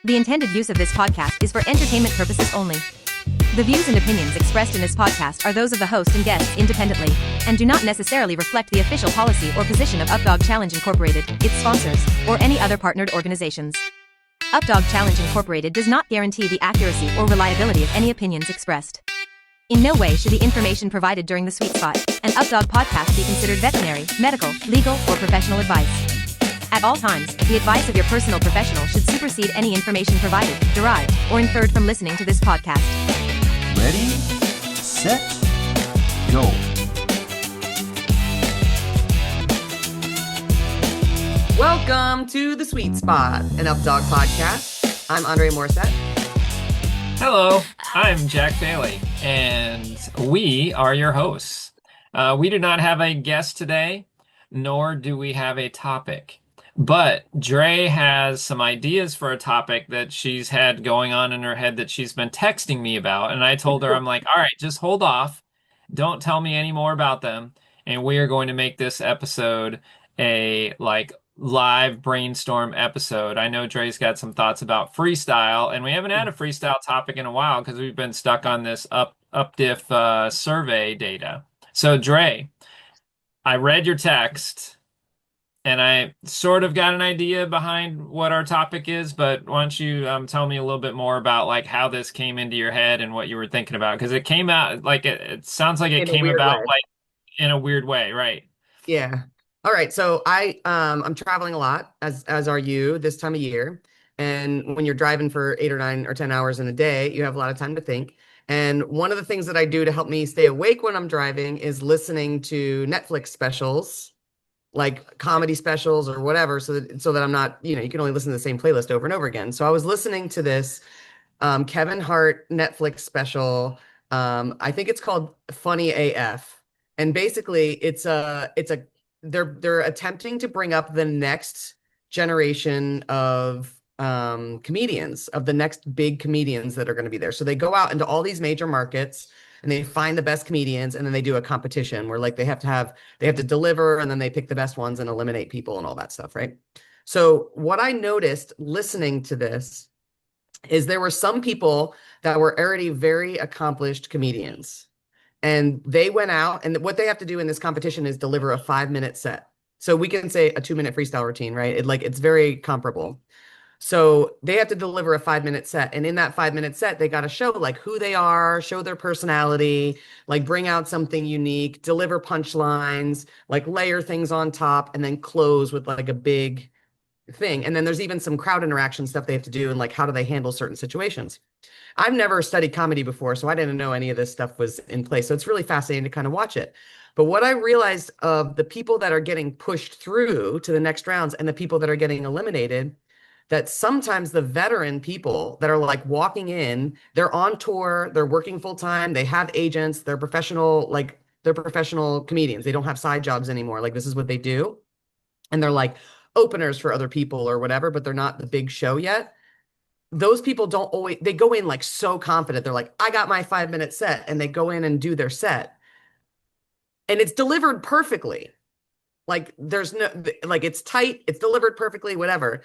The intended use of this podcast is for entertainment purposes only. The views and opinions expressed in this podcast are those of the host and guests independently, and do not necessarily reflect the official policy or position of Updog Challenge Incorporated, its sponsors, or any other partnered organizations. Updog Challenge Incorporated does not guarantee the accuracy or reliability of any opinions expressed. In no way should the information provided during the Sweet Spot and Updog podcast be considered veterinary, medical, legal, or professional advice. At all times, the advice of your personal professional should supersede any information provided, derived, or inferred from listening to this podcast. Ready, set, go. Welcome to the Sweet Spot, an Updog podcast. I'm Andre Morissette. Hello, I'm Jack Bailey, and we are your hosts. We do not have a guest today, nor do we have a topic. But Dre has some ideas for a topic that she's had going on in her head that she's been texting me about. And I told her, I'm like, all right, just hold off. Don't tell me any more about them. And we are going to make this episode a live brainstorm episode. I know Dre's got some thoughts about freestyle, and we haven't had a freestyle topic in a while because we've been stuck on this UpDiff survey data. So Dre, I read your text. And I sort of got an idea behind what our topic is, but why don't you tell me a little bit more about how this came into your head and what you were thinking about? Because it came out it sounds like it came about in a weird way, right? Yeah. All right. So I'm traveling a lot, as are you this time of year. And when you're driving for 8 or 9 or 10 hours in a day, you have a lot of time to think. And one of the things that I do to help me stay awake when I'm driving is listening to Netflix specials, like comedy specials or whatever, so that I'm not, you can only listen to the same playlist over and over again. So I was listening to this Kevin Hart Netflix special. I think it's called Funny AF. And basically they're attempting to bring up the next generation of comedians, of the next big comedians that are going to be there. So they go out into all these major markets and they find the best comedians, and then they do a competition where they have to deliver, and then they pick the best ones and eliminate people and all that stuff, right? So what I noticed listening to this is there were some people that were already very accomplished comedians, and they went out, and what they have to do in this competition is deliver a 5-minute set. So we can say a 2-minute freestyle routine, right? It's very comparable. So they have to deliver a 5-minute set. And in that 5-minute set, they got to show who they are, show their personality, bring out something unique, deliver punchlines, layer things on top, and then close with a big thing. And then there's even some crowd interaction stuff they have to do, and how do they handle certain situations. I've never studied comedy before, so I didn't know any of this stuff was in place. So it's really fascinating to kind of watch it. But what I realized of the people that are getting pushed through to the next rounds and the people that are getting eliminated, that sometimes the veteran people that are walking in, they're on tour, they're working full time, they have agents, they're professional comedians. They don't have side jobs anymore. This is what they do. And they're openers for other people or whatever, but they're not the big show yet. Those people they go in so confident. They're I got my 5-minute set, and they go in and do their set. And it's delivered perfectly. There's no, it's tight, it's delivered perfectly, whatever.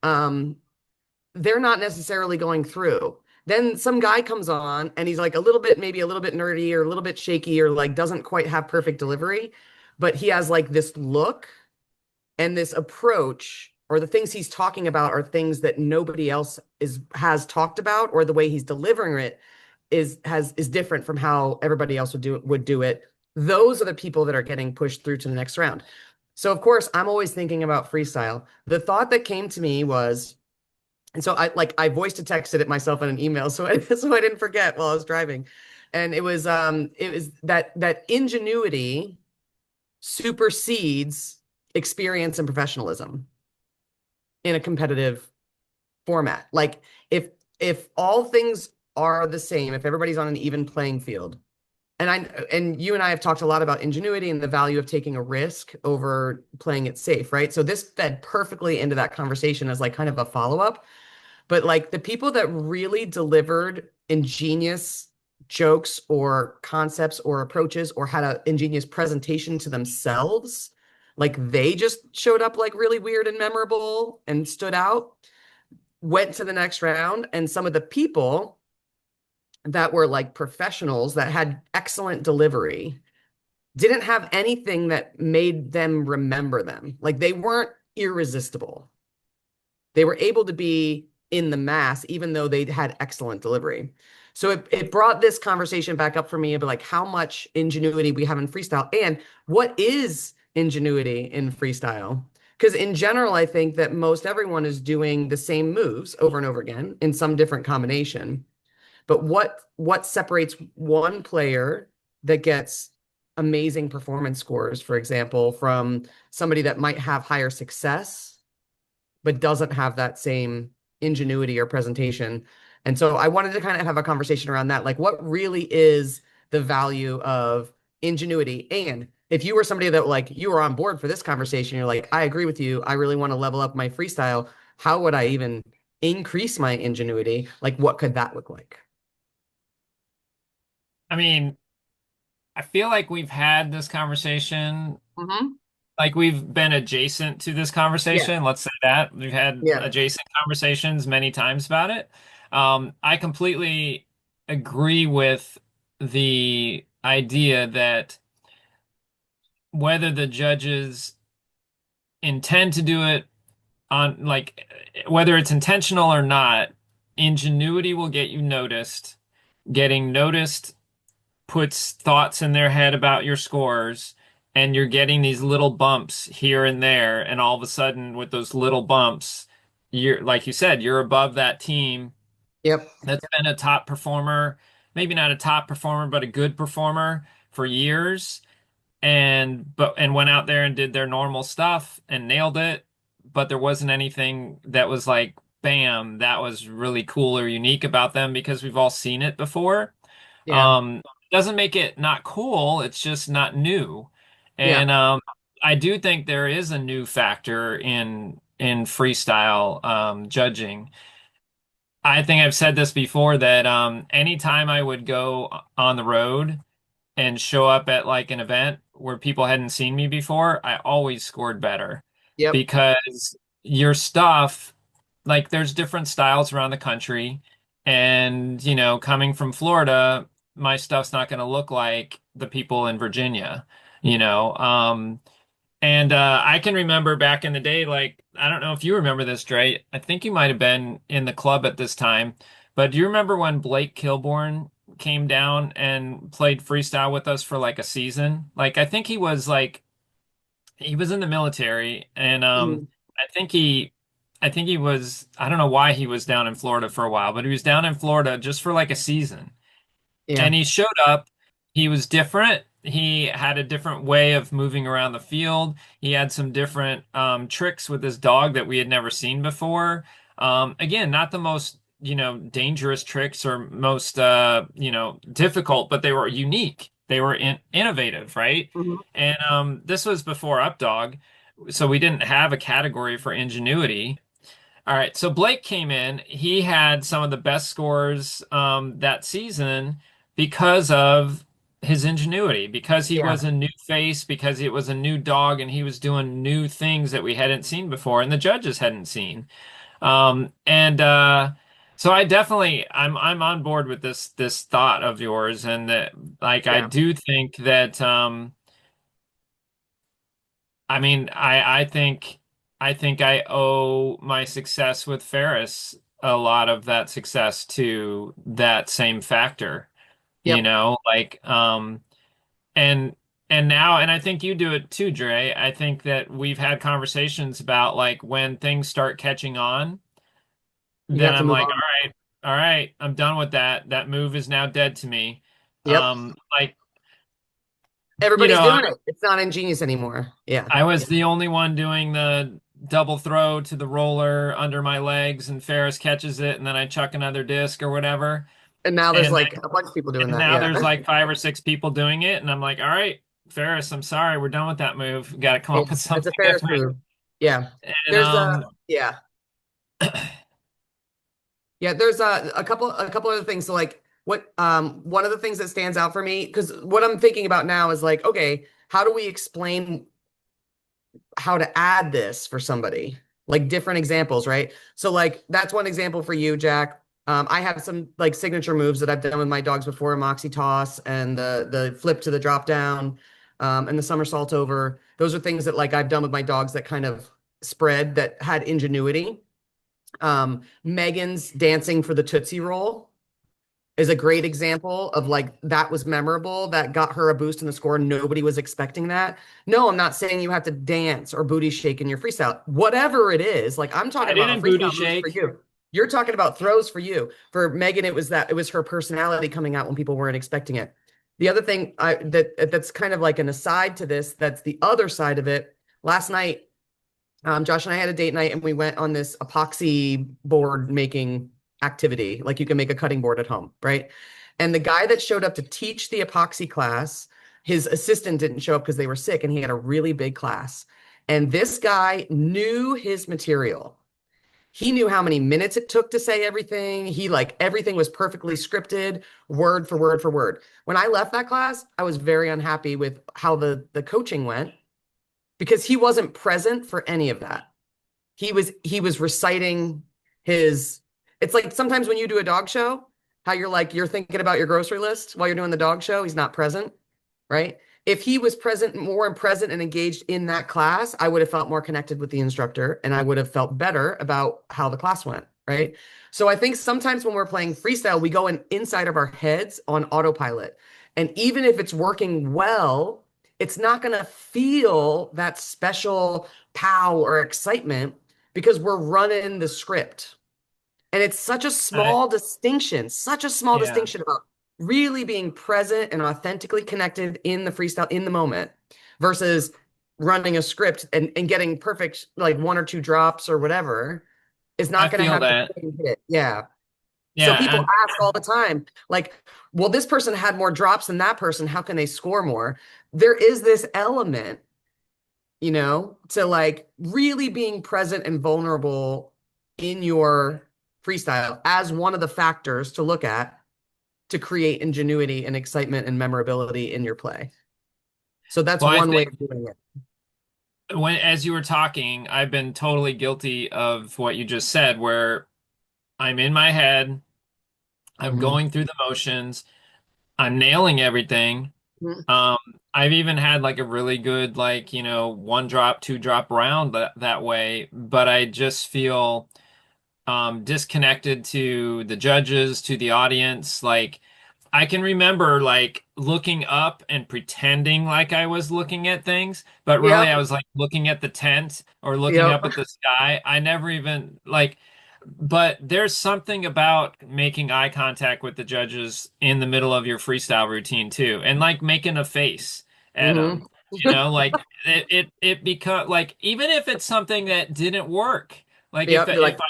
They're not necessarily going through. Then some guy comes on and he's maybe a little bit nerdy or a little bit shaky, or doesn't quite have perfect delivery, but he has this look and this approach, or the things he's talking about are things that nobody else has talked about, or the way he's delivering it is different from how everybody else would do it. Those are the people that are getting pushed through to the next round. So, of course, I'm always thinking about freestyle. The thought that came to me was, and so I voice to texted it myself in an email, so I didn't forget while I was driving. And it was that ingenuity supersedes experience and professionalism in a competitive format. If all things are the same, if everybody's on an even playing field, and you and I have talked a lot about ingenuity and the value of taking a risk over playing it safe, right? So this fed perfectly into that conversation as kind of a follow-up. But the people that really delivered ingenious jokes or concepts or approaches, or had an ingenious presentation to themselves, they just showed up really weird and memorable and stood out. went to the next round, and some of the people that were like professionals that had excellent delivery didn't have anything that made them remember them. Like they weren't irresistible. They were able to be in the mass, even though they had excellent delivery. So it brought this conversation back up for me about like how much ingenuity we have in freestyle and what is ingenuity in freestyle. Because in general, I think that most everyone is doing the same moves over and over again in some different combination. But what separates one player that gets amazing performance scores, for example, from somebody that might have higher success but doesn't have that same ingenuity or presentation. And so I wanted to kind of have a conversation around that. Like, what really is the value of ingenuity? And if you were somebody that like you were on board for this conversation, you're like, I agree with you. I really want to level up my freestyle. How would I even increase my ingenuity? Like, what could that look like? I mean, I feel like we've had this conversation, Mm-hmm. like we've been adjacent to this Yeah. conversation. Let's say that we've had Yeah. adjacent conversations many times about it. I completely agree with the idea that whether the judges intend to do it on like whether it's intentional or not, ingenuity will get you noticed. Getting noticed puts thoughts in their head about your scores, and you're getting these little bumps here and there, and all of a sudden with those little bumps, you're like you said, you're above that team Yep. that's been a top performer, maybe not a top performer, but a good performer for years and went out there and did their normal stuff and nailed it, but there wasn't anything that was like, bam, that was really cool or unique about them because we've all seen it before. Yeah. Doesn't make it not cool, it's just not new. Yeah. And I do think there is a new factor in freestyle judging. I think I've said this before that anytime I would go on the road and show up at like an event where people hadn't seen me before, I always scored better Yep. because your stuff, like there's different styles around the country. And, coming from Florida, my stuff's not going to look like the people in Virginia, you know. And I can remember back in the day, like, I don't know if you remember this, Dre. I think you might have been in the club at this time. But do you remember when Blake Kilborn came down and played freestyle with us for like a season? Like, I think he was in the military, and Mhm. I think he, I think he was, I don't know why he was down in Florida for a while, but he was down in Florida just for like a season. Yeah. And he showed up. He was different. He had a different way of moving around the field. He had some different tricks with his dog that we had never seen before. Again, not the most, dangerous tricks or most, difficult, but they were unique. They were innovative, right? Mhm. And this was before Updog, so we didn't have a category for ingenuity. All right, so Blake came in. He had some of the best scores that season because of his ingenuity, because he Yeah. was a new face, because it was a new dog, and he was doing new things that we hadn't seen before, and the judges hadn't seen. And so I'm on board with this thought of yours, and that like I Yeah. do think that I mean, I think I owe my success with Ferris a lot of that success to that same factor, Yep. like and and now and I think you do it too, Dre. I think that we've had conversations about like when things start catching on, You then have to I'm move like, on. all right, I'm done with that. That move is now dead to me. Yep. Like, you Everybody's know, doing it. It's not ingenious anymore. Yeah. I was the only one doing the double throw to the roller under my legs, and Ferris catches it, and then I chuck another disc or whatever. And now there's And like a bunch of people doing and that. now Yeah. there's like five or six people doing it, and I'm like, all right, Ferris, I'm sorry, we're done with that move. Got to come up with It's a something Ferris different. move. Yeah. And There's yeah. Yeah, there's a couple other things. So like what one of the things that stands out for me, because what I'm thinking about now is like, okay, how do we explain how to add this for somebody? like different examples, right? So like that's one example for you, Jack. I have some like signature moves that I've done with my dogs before, moxie toss and the flip to the drop down, and the somersault over. Those are things that like I've done with my dogs that kind of spread that had ingenuity. Megan's dancing for the Tootsie Roll is a great example of like that was memorable, that got her a boost in the score. Nobody was expecting that. No, I'm not saying you have to dance or booty shake in your freestyle. Whatever it is, like I'm I talking about didn't booty freestyle moves for shake. you. You're talking about throws for you. For Megan, it was her personality coming out when people weren't expecting it. The other thing that's kind of like an aside to this, that's the other side of it. Last night, Josh and I had a date night and we went on this epoxy board making activity. Like you can make a cutting board at home, right? And the guy that showed up to teach the epoxy class, his assistant didn't show up because they were sick and he had a really big class. And this guy knew his material. He knew how many minutes it took to say everything. He like everything was perfectly scripted, word for word for word. When I left that class, I was very unhappy with how the coaching went because he wasn't present for any of that. He was reciting his, it's like sometimes when you do a dog show, how you're thinking about your grocery list while you're doing the dog show, he's not present, right? If he was more and present and engaged in that class, I would have felt more connected with the instructor and I would have felt better about how the class went, right? So I think sometimes when we're playing freestyle, we go inside of our heads on autopilot. And even if it's working well, it's not going to feel that special pow or excitement because we're running the script. And it's such a I, small distinction, such a small yeah. distinction about really being present and authentically connected in the freestyle in the moment versus running a script and getting perfect, like one or two drops or whatever is I not going to feel have the that. same hit. Yeah. So Yeah, people and ask all the time, like, well, this person had more drops than that person. How can they score more? There is this element, to like really being present and vulnerable in your freestyle as one of the factors to look at to create ingenuity and excitement and memorability in your play. So that's well, I one way think of doing it. when as you were talking, I've been totally guilty of what you just said, where I'm in my head, I'm Mhm. going through the motions, I'm nailing everything. Mhm. Um, I've even had like a really good like, one drop, two drop round that way, but I just feel disconnected to the judges, to the audience. Like I can remember like looking up and pretending like I was looking at things, but really Yep. I was like looking at the tent or looking Yep. up at the sky. I never even like, but there's something about making eye contact with the judges in the middle of your freestyle routine too, and like making a face at Hmm. them. Like it become like even if it's something that didn't work, like if Yep. You're if like I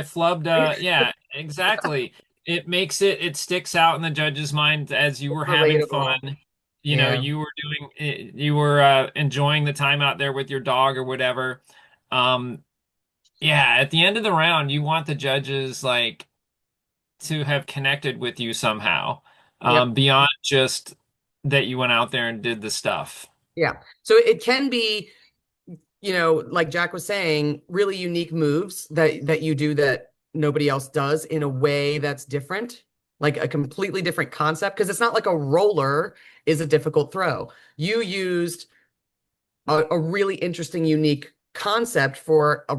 flubbed, yeah, exactly. It sticks out in the judge's mind as you were having fun. relatable. Yeah. You were enjoying the time out there with your dog or whatever. Um, yeah, at the end of the round, you want the judges like to have connected with you somehow, Yep. beyond just that you went out there and did the stuff. Yeah. So it can be, like Jack was saying, really unique moves that you do that nobody else does in a way that's different, like a completely different concept. Because it's not like a roller is a difficult throw. You used a really interesting, unique concept for a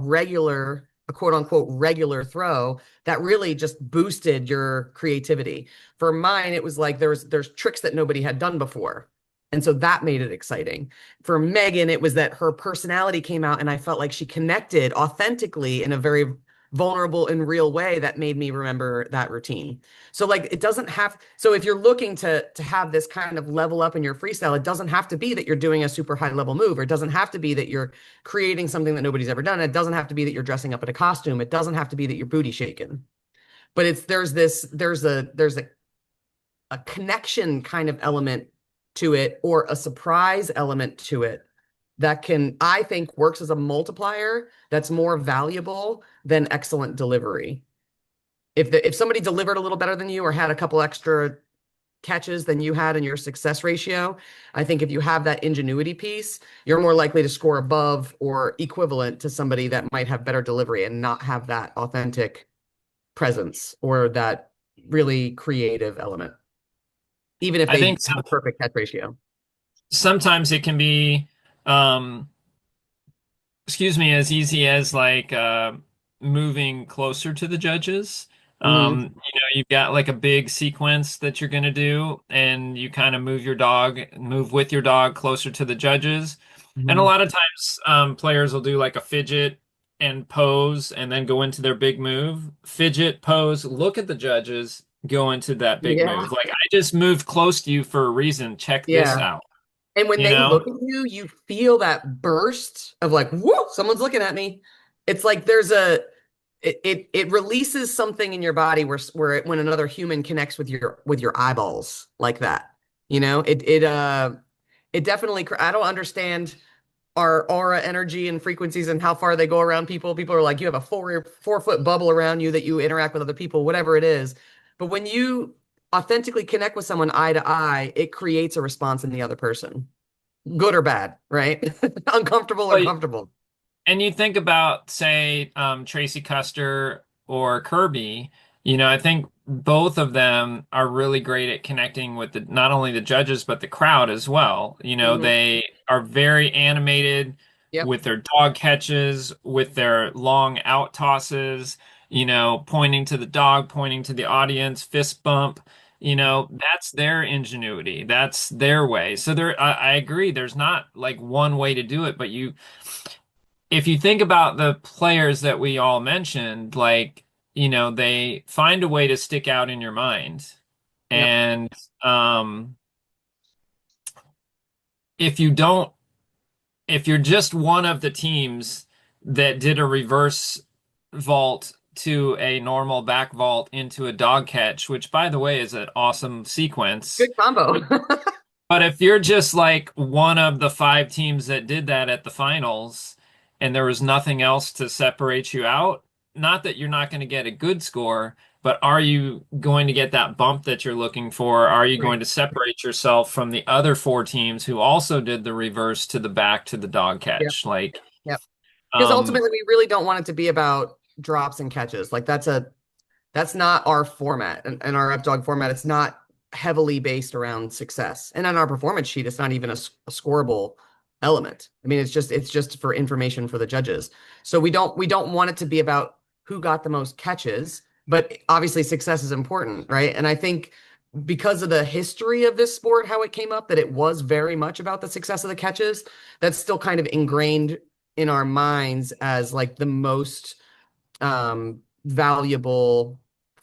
quote unquote regular throw that really just boosted your creativity. For mine, it was like there's tricks that nobody had done before. And so that made it exciting. For Megan, it was that her personality came out and I felt like she connected authentically in a very vulnerable and real way that made me remember that routine. So like it doesn't have, so if you're looking to have this kind of level up in your freestyle, it doesn't have to be that you're doing a super high level move, or it doesn't have to be that you're creating something that nobody's ever done. It doesn't have to be that you're dressing up in a costume. It doesn't have to be that you're booty shaking. But there's a connection kind of element to it, or a surprise element to it that I think works as a multiplier that's more valuable than excellent delivery. If somebody delivered a little better than you or had a couple extra catches than you had in your success ratio. I think if you have that ingenuity piece, you're more likely to score above or equivalent to somebody that might have better delivery and not have that authentic presence or that really creative element, even if I they think have a perfect catch ratio. sometimes it can be, um, excuse me, as easy as like moving closer to the judges. Hmm. You've got like a big sequence that you're going to do, and you kind of move with your dog closer to the judges. And a Hmm. lot of times, players will do like a fidget and pose and then go into their big move. Fidget, pose, look at the judges, go into that big Yeah. move. Like, I just moved close to you for a reason. Check this Yeah. out, And when you they know? look at you, you feel that burst of like, whoa, someone's looking at me. It's like there's it releases something in your body when another human connects with your eyeballs like that. It definitely I don't understand our aura energy and frequencies and how far they go around people. People are like, you have a 4 foot bubble around you that you interact with other people, whatever it is. But when you authentically connect with someone eye to eye, it creates a response in the other person, good or bad, right? Uncomfortable or comfortable. And you think about, say, Tracy Custer or Kirby, I think both of them are really great at connecting with not only the judges, but the crowd as well. Hmm. They are very animated Yep. with their dog catches, with their long out tosses, pointing to the dog, pointing to the audience, fist bump. That's their ingenuity. That's their way. So I agree. There's not like one way to do it, but if you think about the players that we all mentioned, like, they find a way to stick out in your mind. Yep. And um, if you don't, if you're just one of the teams that did a reverse vault to a normal back vault into a dog catch, which by the way is an awesome sequence. Good combo. But if you're just like one of the five teams that did that at the finals and there was nothing else to separate you out, not that you're not going to get a good score, but are you going to get that bump that you're looking for? Are you going Right. to separate yourself from the other four teams who also did the reverse to the back to the dog Yep. catch? Like, Yep. Because um, ultimately we really don't want it to be about drops and catches. Like that's not our format and our updog format. It's not heavily based around success. And on our performance sheet, it's not even a scoreable element. I mean, it's just for information for the judges. So we don't want it to be about who got the most catches, but obviously success is important, right? And I think because of the history of this sport, how it came up, that it was very much about the success of the catches, that's still kind of ingrained in our minds as like the most valuable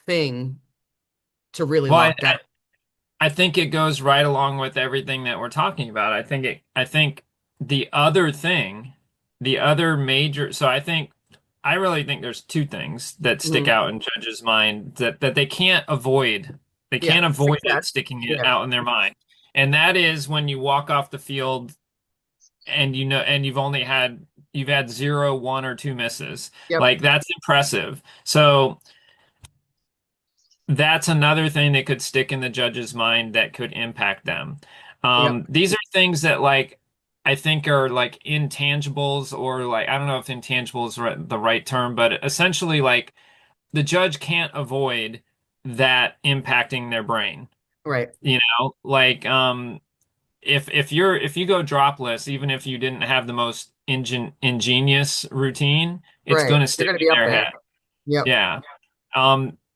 thing to really well, I, lock down. I think it goes right along with everything that we're talking about. I think the other thing, the other major, so I really think there's two things that stick Mhm. out in judges' mind that they can't avoid. They Yeah, can't avoid it success. sticking it Yeah. out in their mind. And that is when you walk off the field and and you've had zero, one, or two misses. Yep. Like that's impressive. So that's another thing that could stick in the judge's mind that could impact them. Yep. These are things that like I think are like intangibles or like I don't know if intangible is the right term, but essentially like the judge can't avoid that impacting their brain. Right. Like if you go dropless, even if you didn't have the most ingenious routine, it's Right. going to They're stick going to in be up their there. head. Yep. Yeah.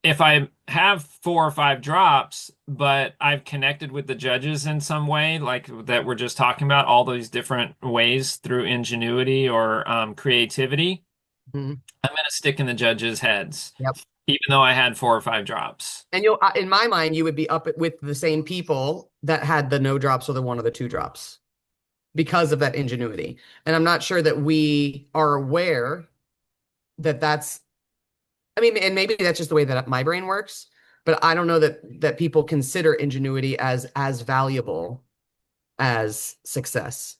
If I have four or five drops, but I've connected with the judges in some way, like that we're just talking about, all those different ways through ingenuity or creativity, Mhm. I'm going to stick in the judges' heads, Yep. even though I had four or five drops. And in my mind, you would be up with the same people that had the no drops or the one or the two drops because of that ingenuity. And I'm not sure that we are aware that I mean, and maybe that's just the way that my brain works, but I don't know that people consider ingenuity as valuable as success.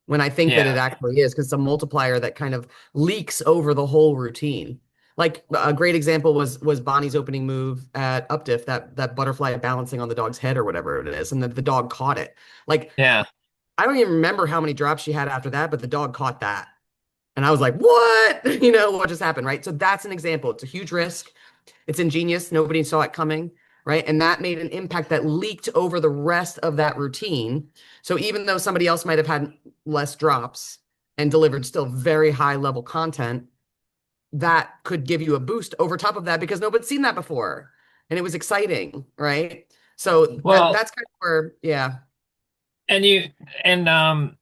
When I think that Yeah. it actually is, because it's a multiplier that kind of leaks over the whole routine. Like a great example was Bonnie's opening move at Updiff, that butterfly balancing on the dog's head or whatever it is, and the dog caught it. Like Yeah. I don't even remember how many drops she had after that, but the dog caught that. And I was like, what? You know, what just happened, right? So that's an example. It's a huge risk. It's ingenious. Nobody saw it coming, right? And that made an impact that leaked over the rest of that routine. So even though somebody else might have had less drops and delivered still very high level content, that could give you a boost over top of that because nobody's seen that before. And it was exciting, right? So Well, that's kind of where, yeah. and you and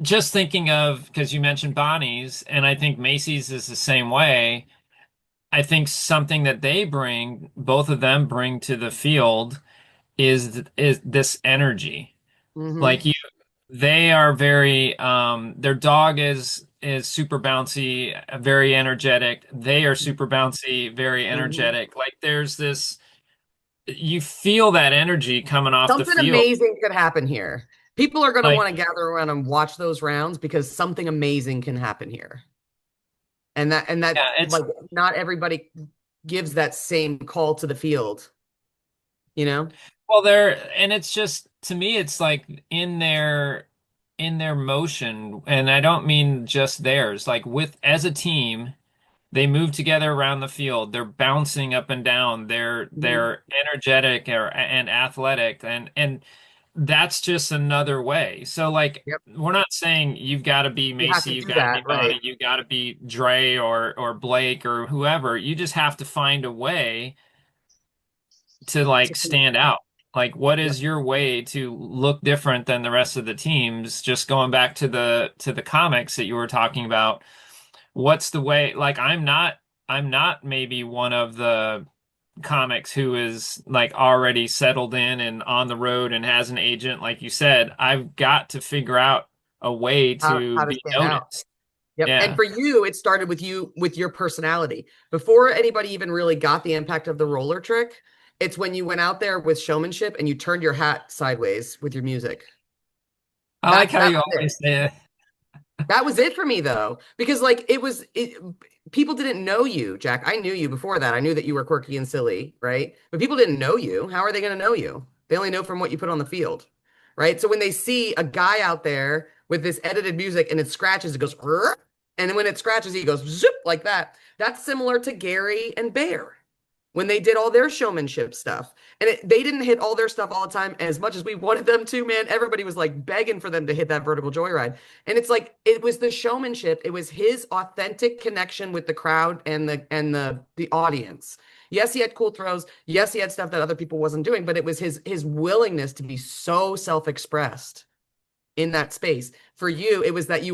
just thinking of, because you mentioned Bonnie's, and I think Macy's is the same way. I think something that they bring, both of them bring to the field is this energy. Mm-hmm. Like you, they are very their dog is super bouncy, very energetic. They are super bouncy, very Mm-hmm. energetic. Like there's this, you feel that energy coming off the Something field. amazing could happen here. People are going to Like, want to gather around and watch those rounds because something amazing can happen here. And that yeah, it's like not everybody gives that same call to the field, you know? well there, and it's just to me, it's like in their motion, and I don't mean just theirs, like with as a team. They move together around the field. They're bouncing up and down. They're Mhm. they're energetic and athletic, and that's just another way. So like Yep. we're not saying you've got to be You have Macy, to you've do got to that, be right? Bonnie, you've got to be Dre or Blake or whoever. You just have to find a way to To like connect. stand out. Like what Yep. is your way to look different than the rest of the teams? Just going back to the comics that you were talking about, what's the way, like I'm not maybe one of the comics who is like already settled in and on the road and has an agent like you said. I've got to figure out a way to How to be stand out. noticed. Yep. And Yeah. for you, it started with you with your personality. Before anybody even really got the impact of the roller trick, it's when you went out there with showmanship and you turned your hat sideways with your music. I like how That you was it. always say it. That was it for me though, because like people didn't know you, Jack. I knew you before that. I knew that you were quirky and silly, right? But people didn't know you. How are they going to know you? They only know from what you put on the field, right? So when they see a guy out there with this edited music and it scratches, it goes, "Rrr," and then when it scratches, he goes zip like that. That's similar to Gary and Bear when they did all their showmanship stuff. And they didn't hit all their stuff all the time as much as we wanted them to, man. Everybody was like begging for them to hit that vertical joyride. And it's like it was the showmanship. It was his authentic connection with the crowd and the audience. Yes, he had cool throws. Yes, he had stuff that other people wasn't doing, but it was his willingness to be so self-expressed in that space. For you, it was like you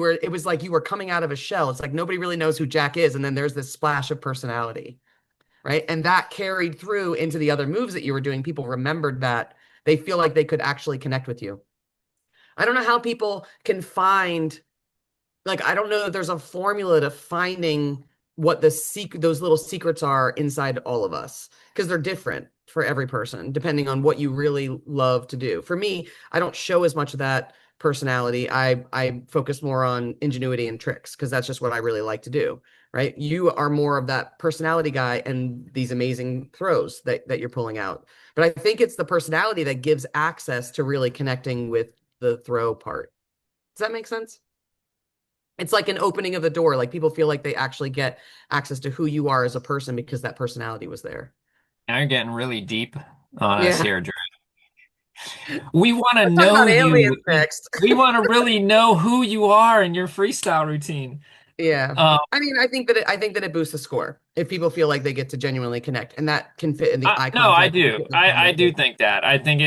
were coming out of a shell. It's like nobody really knows who Jack is, and then there's this splash of personality, right? And that carried through into the other moves that you were doing. People remembered that. They feel like they could actually connect with you. I don't know how people can find, like, I don't know that there's a formula to finding what those little secrets are inside all of us because they're different for every person depending on what you really love to do. For me, I don't show as much of that personality. I focus more on ingenuity and tricks because that's just what I really like to do, right? You are more of that personality guy and these amazing throws that you're pulling out. But I think it's the personality that gives access to really connecting with the throw part. Does that make sense? It's like an opening of the door. Like people feel like they actually get access to who you are as a person because that personality was there. Now you're getting really deep on us Yeah. here, Drew. We want to Let's talk know about aliens you. next. We want to really know who you are in your freestyle routine. Yeah. Um, I mean, I think that it boosts the score if people feel like they get to genuinely connect, and that can fit in the eye no, I contact, it can do. fit in the I do conversation. think that. I think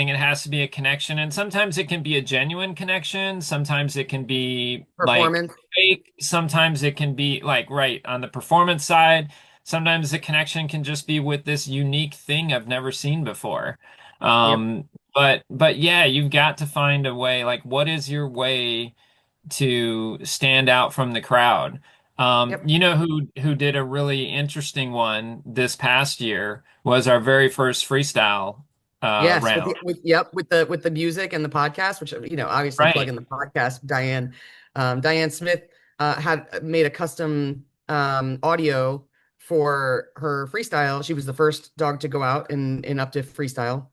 it has to be a connection. And sometimes it can be a genuine connection. Sometimes it can be like Performance. fake. Sometimes it can be like right on the performance side. Sometimes the connection can just be with this unique thing I've never seen before. Yep. But yeah, you've got to find a way. Like, what is your way to stand out from the crowd? Yep. You know who did a really interesting one this past year was our very first freestyle Yes, round, with the music and the podcast, which obviously plug right? in the podcast. Diane Smith had made a custom audio for her freestyle. She was the first dog to go out in up to freestyle.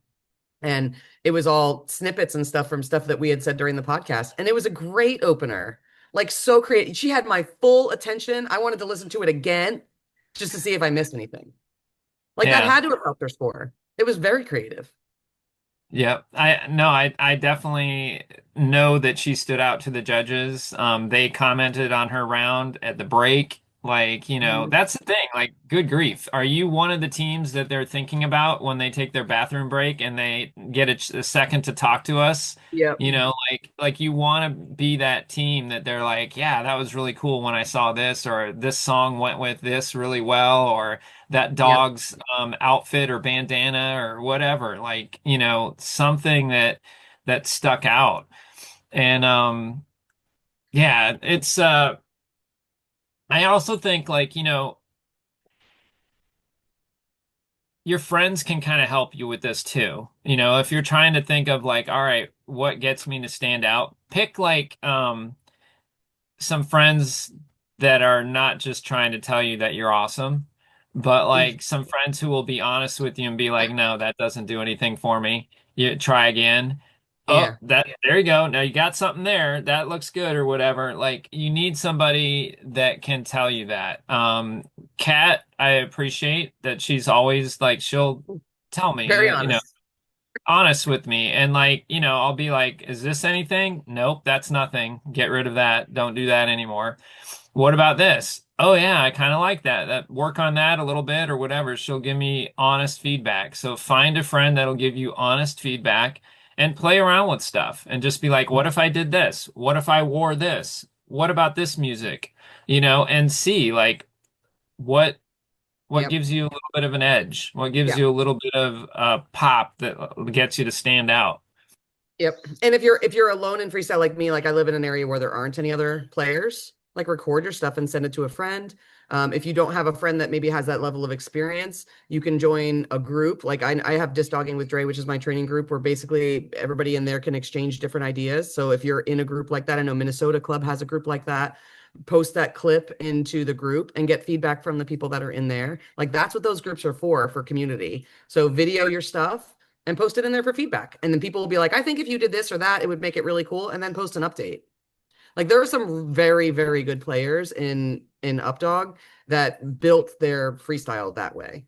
And it was all snippets and stuff from stuff that we had said during the podcast. And it was a great opener. Like so creative. She had my full attention. I wanted to listen to it again just to see if I missed anything. Like that Yeah. had to have helped her score. It was very creative. Yeah, I definitely know that she stood out to the judges. They commented on her round at the break. Like, Mhm. that's the thing. Like, good grief. Are you one of the teams that they're thinking about when they take their bathroom break and they get a second to talk to us? Yep. Like you want to be that team that they're like, yeah, that was really cool when I saw this, or this song went with this really well, or that Yep. dog's outfit or bandana or whatever, like, something that stuck out. And yeah, it's I also think like, your friends can kind of help you with this too. If you're trying to think of like, all right, what gets me to stand out, pick like some friends that are not just trying to tell you that you're awesome, but like some friends who will be honest with you and be like, no, that doesn't do anything for me. You try again. Oh, Yeah. there you go. Now you got something there. That looks good or whatever. Like you need somebody that can tell you that. Kat, I appreciate that she's always like she'll tell Very me, honest. honest with me. And like, I'll be like, is this anything? Nope, that's nothing. Get rid of that. Don't do that anymore. What about this? Oh yeah, I kind of like that. That work on that a little bit or whatever. She'll give me honest feedback. So find a friend that'll give you honest feedback and play around with stuff and just be like, what if I did this? What if I wore this? What about this music? And see like what what Yep. gives you a little bit of an edge? What gives Yeah. you a little bit of a pop that gets you to stand out? Yep. And if you're alone in freestyle like me, like I live in an area where there aren't any other players, like record your stuff and send it to a friend. If you don't have a friend that maybe has that level of experience, you can join a group. Like I have Disc Dogging with Dre, which is my training group, where basically everybody in there can exchange different ideas. So if you're in a group like that, I know Minnesota Club has a group like that. Post that clip into the group and get feedback from the people that are in there. Like that's what those groups are for community. So video your stuff and post it in there for feedback. And then people will be like, I think if you did this or that, it would make it really cool. And then post an update. Like there are some very, very good players in Updog that built their freestyle that way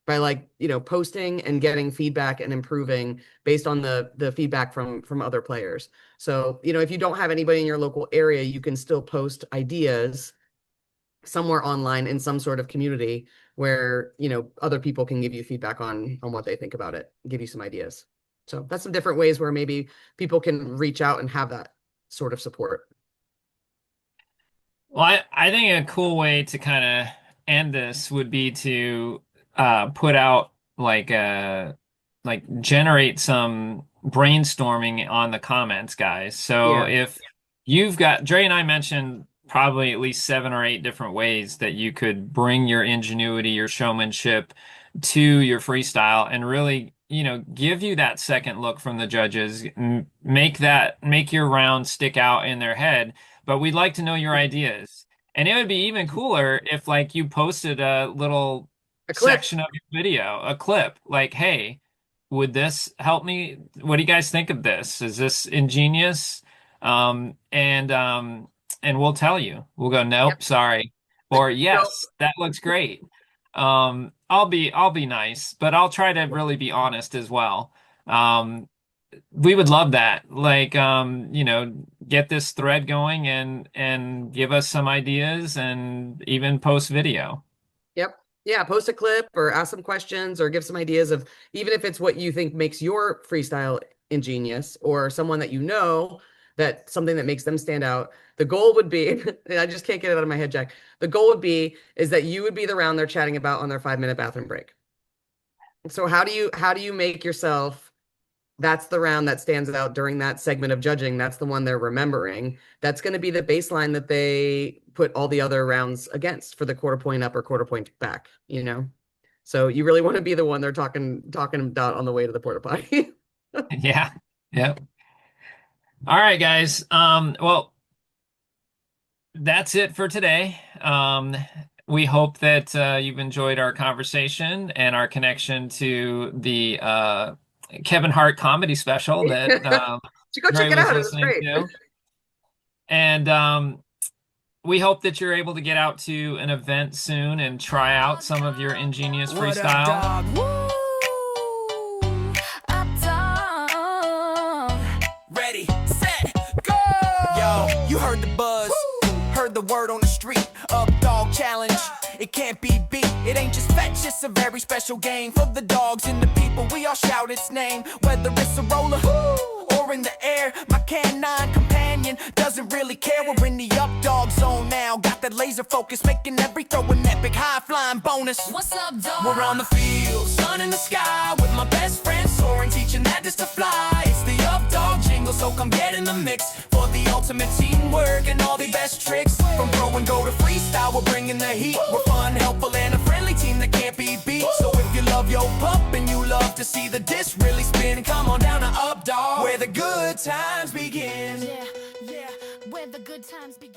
by like, posting and getting feedback and improving based on the feedback from other players. So, if you don't have anybody in your local area, you can still post ideas somewhere online in some sort of community where other people can give you feedback on what they think about it, give you some ideas. So that's some different ways where maybe people can reach out and have that sort of support. Well, I think a cool way to kind of end this would be to put out like generate some brainstorming on the comments, guys. So Yeah. if you've got Dre and I mentioned probably at least 7 or 8 different ways that you could bring your ingenuity, your showmanship to your freestyle and really, give you that second look from the judges, make your round stick out in their head, but we'd like to know your ideas. And it would be even cooler if like you posted a little A clip. section of your video, a clip, like, hey, would this help me? What do you guys think of this? Is this ingenious? And we'll tell you. We'll go, Yep. nope, sorry. Or No. yes, that looks great. I'll be nice, but I'll try to really be honest as well. Um, we would love that. Like, get this thread going and give us some ideas and even post video. Yep. Yeah, post a clip or ask some questions or give some ideas of even if it's what you think makes your freestyle ingenious or someone that that something that makes them stand out. The goal would be, I just can't get it out of my head, Jack. The goal would be is that you would be the round they're chatting about on their 5 minute bathroom break. So how do you make yourself that's the round that stands out during that segment of judging. That's the one they're remembering. That's going to be the baseline that they put all the other rounds against for the quarter point up or quarter point back. So you really want to be the one they're talking about on the way to the porta potty. Yeah. Yep. All right, guys. Well, that's it for today. We hope that you've enjoyed our conversation and our connection to the Kevin Hart comedy special that You go check Dre it was out. It was listening great. to. And we hope that you're able to get out to an event soon and try out some of your ingenious What up, freestyle. dog? Woo! Up, dog. Ready, set, go! Yo, you heard the buzz, heard the word on the street. Up, dog challenge. It can't be beat. It ain't just fetch, it's a very special game for the dogs and the people. We all shout its name, whether it's a roller or in the air. My canine companion doesn't really care. We're in the up dog zone now. Got that laser focus, making every throw an epic high flying bonus. What's up, dog? We're on the field, sun in the sky, with my best friend soaring, teaching that just to fly. It's the up dog jingle, so come get in the mix for the ultimate teamwork and all the best tricks. From throw and go to freestyle, we're bringing the heat. We're fun, helpful, and a friendly team that can't be beat. So if you love your pup and you love to see the disc really spin, come on down to Up Dog, where the good times begin. Yeah, where the good times begin.